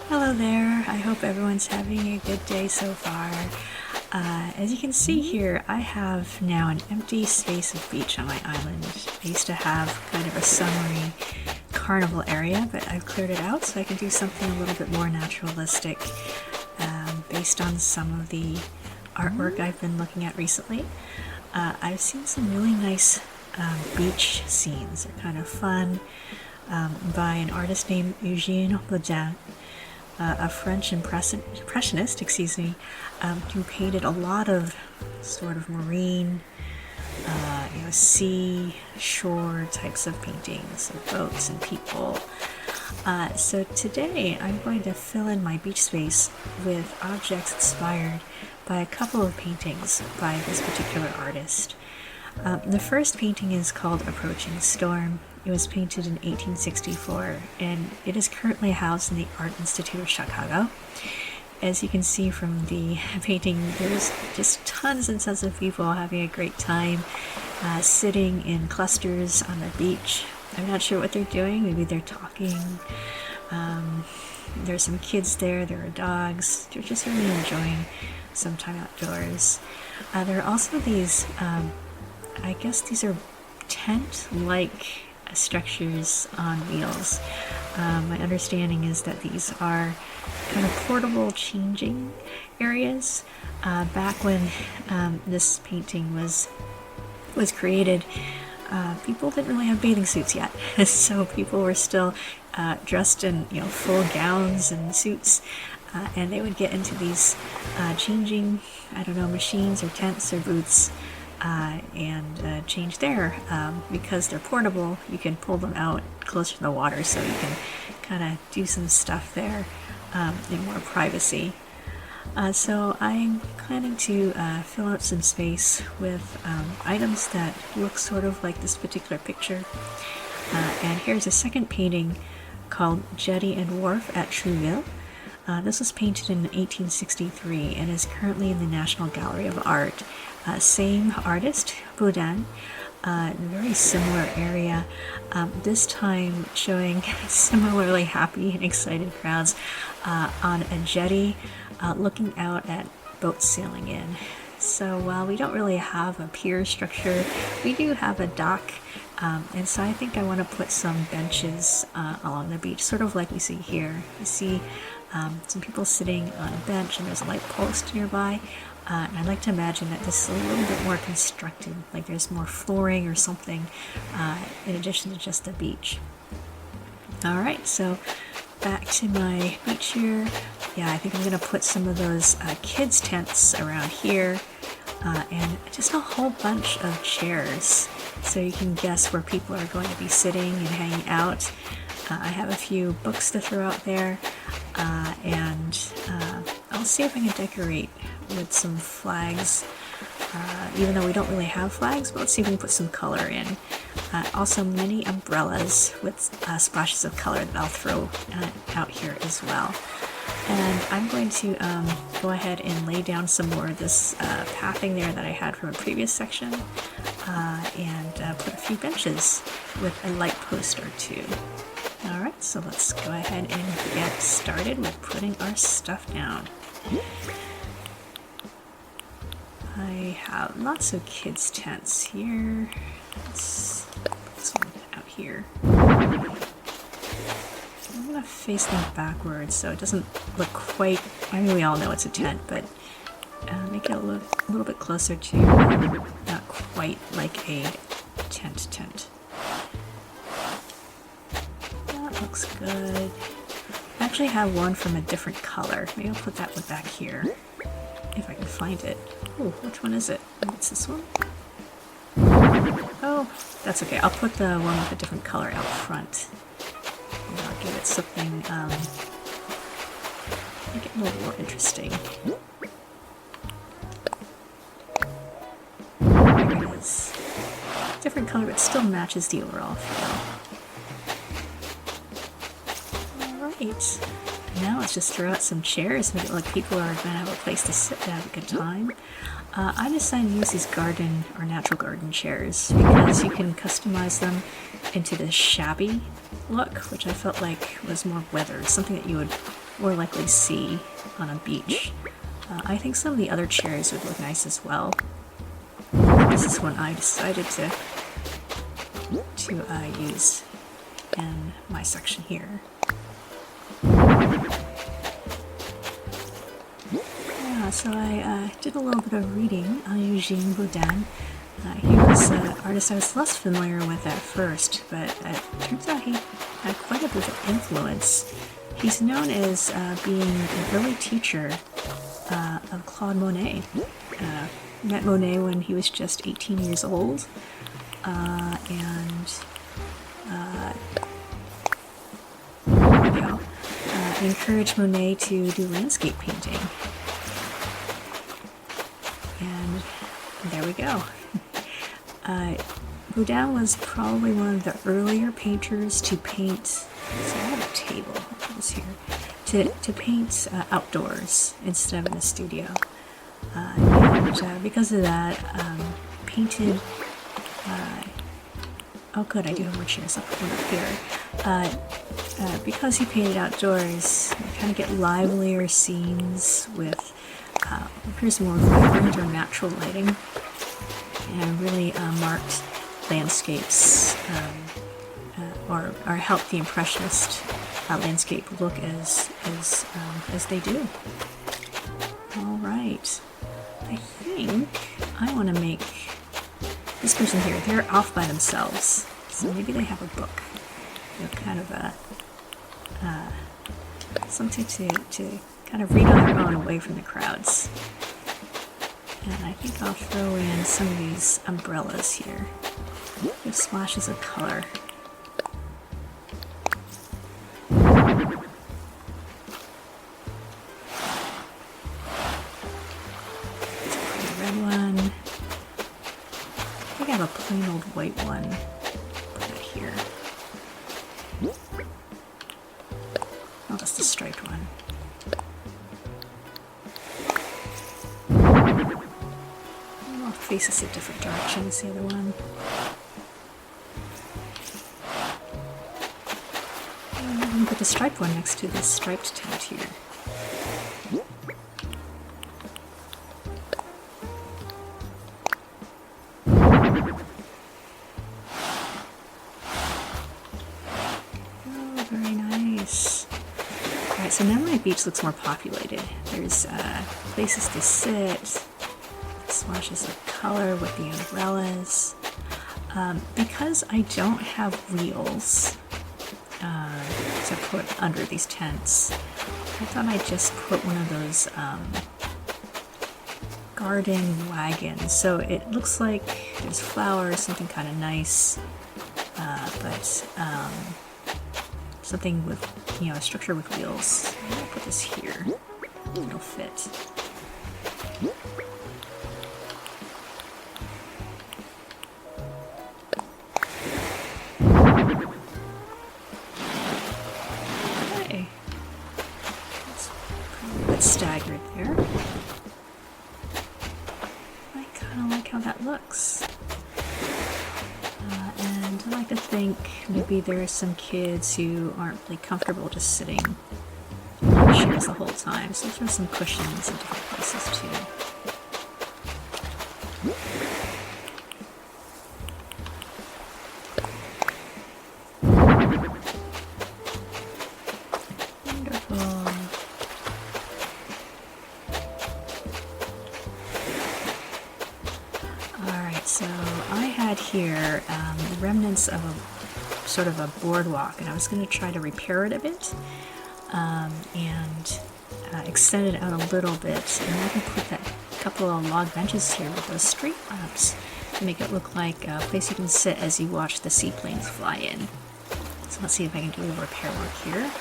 Hello there, I hope everyone's having a good day so far. As you can see here, I have now an empty space of beach on my island. I used to have kind of a summery carnival area, but I've cleared it out so I can do something a little bit more naturalistic based on some of the artwork I've been looking at recently. I've seen some really nice beach scenes. They're kind of fun by an artist named Eugene Boudin. A French impressionist, who painted a lot of sort of marine, sea, shore types of paintings of boats and people. So today I'm going to fill in my beach space with objects inspired by a couple of paintings by this particular artist. The first painting is called Approaching Storm. It was painted in 1864, and it is currently housed in the Art Institute of Chicago. As you can see from the painting, there's just tons and tons of people having a great time, sitting in clusters on the beach. I'm not sure what they're doing. Maybe they're talking. There's some kids there. There are dogs. They're just really enjoying some time outdoors. There are also these, I guess these are tent-like structures on wheels. My understanding is that these are kind of portable changing areas. Back when this painting was created, people didn't really have bathing suits yet, so people were still dressed in full gowns and suits, and they would get into these changing, machines or tents or booths. And change there. Because they're portable, you can pull them out closer to the water, so you can kind of do some stuff there in more privacy. So I'm planning to fill out some space with items that look sort of like this particular picture. And here's a second painting called Jetty and Wharf at Trouville. This was painted in 1863 and is currently in the National Gallery of Art. Same artist, Boudin, very similar area, this time showing similarly happy and excited crowds on a jetty looking out at boats sailing in. So while we don't really have a pier structure, we do have a dock, and so I think I want to put some benches along the beach, sort of like we see here. You see some people sitting on a bench, and there's a light post nearby. And I'd like to imagine that this is a little bit more constructed, like there's more flooring or something in addition to just the beach. Alright, so back to my beach here. Yeah, I think I'm going to put some of those kids' tents around here and just a whole bunch of chairs so you can guess where people are going to be sitting and hanging out. I have a few books to throw out there, and I'll see if I can decorate with some flags, even though we don't really have flags, but let's see if we can put some color in. Also many umbrellas with splashes of color that I'll throw out here as well. And I'm going to go ahead and lay down some more of this pathing there that I had from a previous section, and put a few benches with a light post or two. Alright, so let's go ahead and get started with putting our stuff down. I have lots of kids' tents here. Let's put some out here. I'm going to face them backwards so it doesn't look quite, I mean we all know it's a tent, but make it a little bit closer to not quite like a tent. That looks good. I actually have one from a different color. Maybe I'll put that one back here if I can find it. Oh, which one is it? Oh, it's this one? Oh, that's okay. I'll put the one with a different color out front. And I'll give it something, make it a little more interesting. There it is. Different color, but still matches the overall feel. Alright. Now let's just throw out some chairs, make it look like people are going to have a place to sit and have a good time. I decided to use these garden or natural garden chairs because you can customize them into this shabby look, which I felt like was more weathered, something that you would more likely see on a beach. I think some of the other chairs would look nice as well. This is one I decided to use in my section here. Yeah, so I did a little bit of reading on Eugene Boudin. He was an artist I was less familiar with at first, but it turns out he had quite a bit of influence. He's known as being an early teacher of Claude Monet. Met Monet when he was just 18 years old, and encouraged Monet to do landscape painting. And there we go. Boudin was probably one of the earlier painters to paint. So I have a table. I'll put this here. To paint outdoors instead of in a studio. And because of that, painted. Oh, good, I do have more chairs. I'll put one up here. Because he painted outdoors, you kind of get livelier scenes with appears more vibrant or natural lighting, and really marked landscapes, or help the impressionist landscape look as they do. All right, I think I want to make this person here. They're off by themselves, so maybe they have a book. You know, kind of a something to kind of read on their own away from the crowds. And I think I'll throw in some of these umbrellas here. Give splashes of color. Red one. I think I have a plain old white one. Put that here. Oh, that's the striped one. Oh, faces a different direction as the other one. And I'm going to put the striped one next to this striped tent here. So now my beach looks more populated. There's places to sit, swatches of color with the umbrellas. Because I don't have wheels to put under these tents, I thought I'd just put one of those garden wagons. So it looks like there's flowers, something kind of nice, but something with, you know, a structure with wheels. I'm gonna put this here. It'll fit. Okay. That's probably a bit staggered there. I kind of like how that looks. And I like to think maybe there are some kids who aren't really comfortable just sitting on chairs the whole time, so throw some cushions in different places too. Wonderful. Alright, so I had here the remnants of a sort of a boardwalk, and I was going to try to repair it a bit and extend it out a little bit, and I can put that couple of log benches here with those street lamps to make it look like a place you can sit as you watch the seaplanes fly in. So let's see if I can do a little repair work here.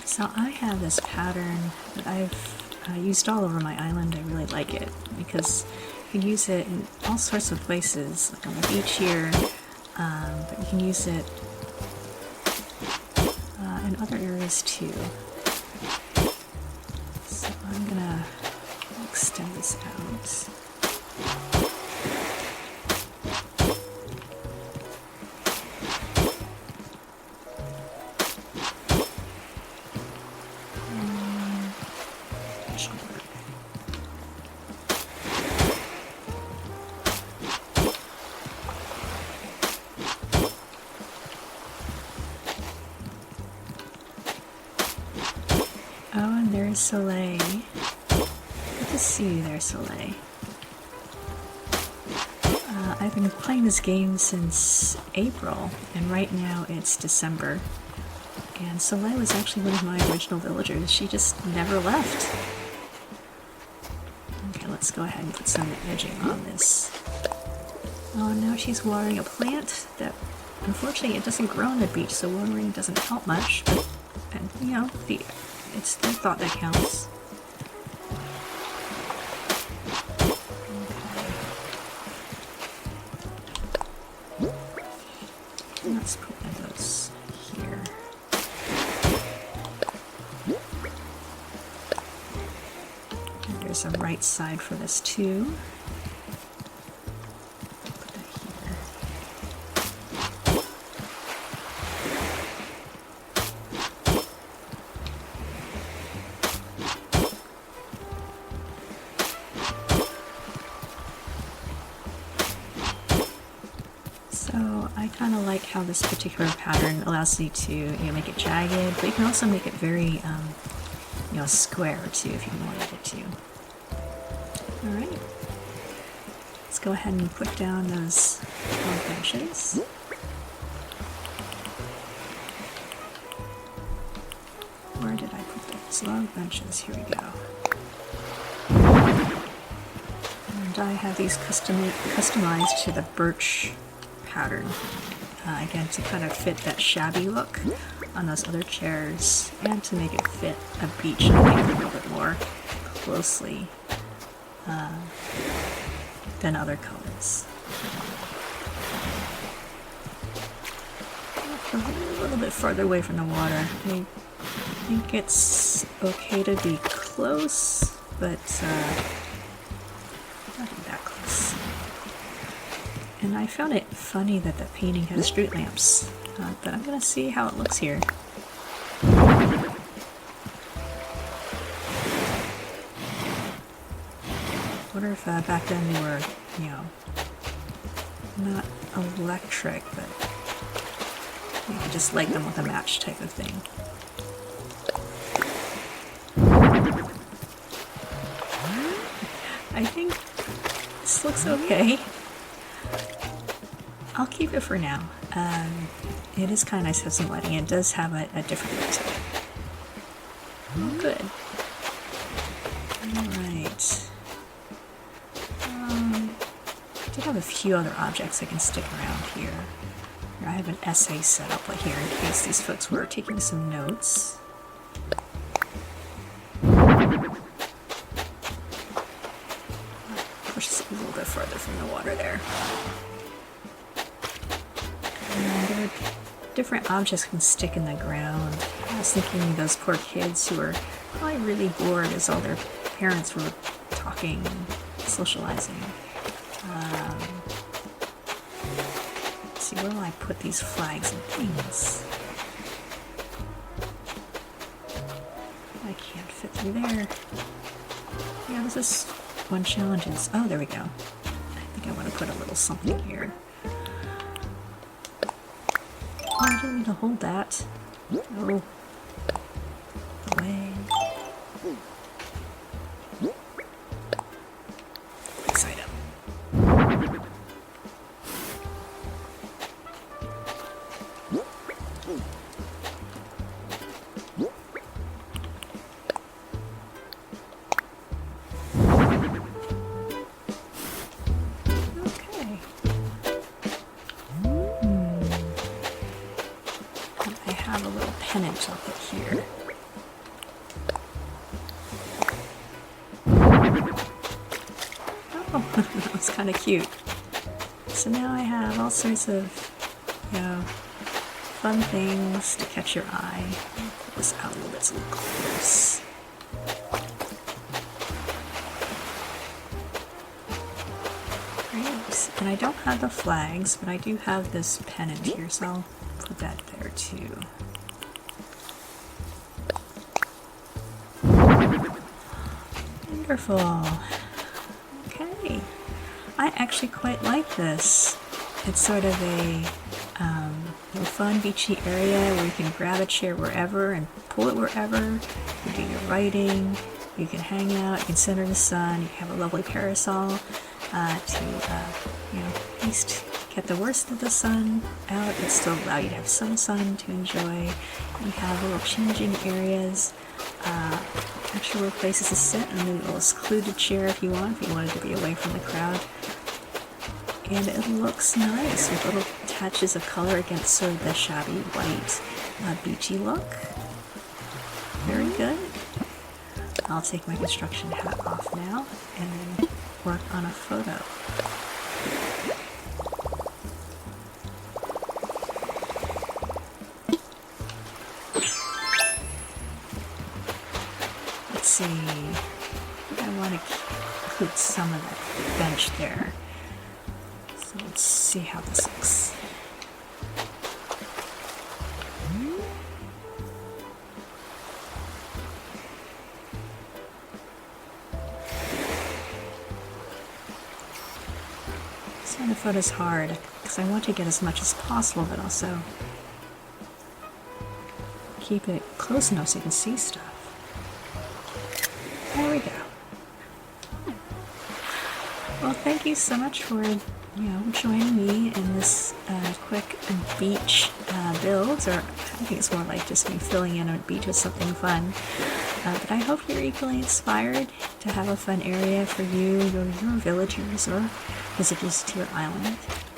So I have this pattern that I've used all over my island. I really like it because you can use it in all sorts of places, like on the beach here, but you can use it in other areas too. So I'm gonna extend this out. Oh, and there's Soleil. Good to see you there, Soleil. I've been playing this game since April, and right now it's December. And Soleil was actually one of my original villagers. She just never left. Okay, let's go ahead and put some edging on this. Oh, now she's watering a plant that, unfortunately, it doesn't grow on the beach, so watering doesn't help much. But, and, you know, it's the thought that counts. Okay. Let's put one of those here. And there's a right side for this too. Put that here. So I kind of like how this particular pattern allows you to make it jagged, but you can also make it very square too if you wanted it to. All right, let's go ahead and put down those log benches. Where did I put those log benches? Here we go. And I have these customized to the birch pattern, again to kind of fit that shabby look on those other chairs and to make it fit a beach, I think, a little bit more closely than other colors. A little bit farther away from the water. I think it's okay to be close, but not that close. And I found it funny that the painting has street lamps, but I'm gonna see how it looks here. I wonder if back then they were, not electric, but you could just light them with a match type of thing. I think this looks okay. I'll keep it for now. It is kind of nice to have some lighting. It does have a different look to it. Oh, good. Alright. I did have a few other objects I can stick around here. I have an essay set up here in case these folks were taking some notes. Push this a little bit further from the water there. And there are different objects can stick in the ground. I was thinking those poor kids who were probably really bored as all their parents were talking and socializing. Let's see, where will I put these flags and things? I can't fit through there. Yeah, this is one challenge. Oh, there we go. I think I want to put a little something here. Oh, I don't need to hold that. Oh. Away. Next item. Pennant I'll put here. Oh, that was kind of cute. So now I have all sorts of you know, fun things to catch your eye. Pull this out a little bit so it's close. Great. And I don't have the flags, but I do have this pennant here, so I'll put that there too. Wonderful. Okay. I actually quite like this. It's sort of a fun beachy area where you can grab a chair wherever and pull it wherever. You do your writing, you can hang out, you can sit in the sun, you can have a lovely parasol to at least get the worst of the sun out but still allow you to have some sun to enjoy. You have little changing areas, actual places to sit, and maybe a little secluded chair if you wanted to be away from the crowd. And it looks nice with little touches of color against sort of the shabby white beachy look. Very good. I'll take my construction hat off now and then work on a photo. Let's see. I want to include some of that bench there. So let's see how this looks. So the photo's hard because I want to get as much as possible, but also keep it close enough so you can see stuff. There we go. Well, thank you so much for joining me in this quick beach build, or I think it's more like just me filling in a beach with something fun. But I hope you're equally inspired to have a fun area for you, your villagers, or visitors to your island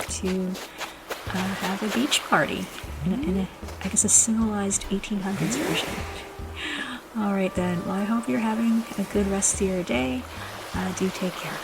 to have a beach party in a I guess a civilized 1800s version. All right then. Well, I hope you're having a good rest of your day. Do take care.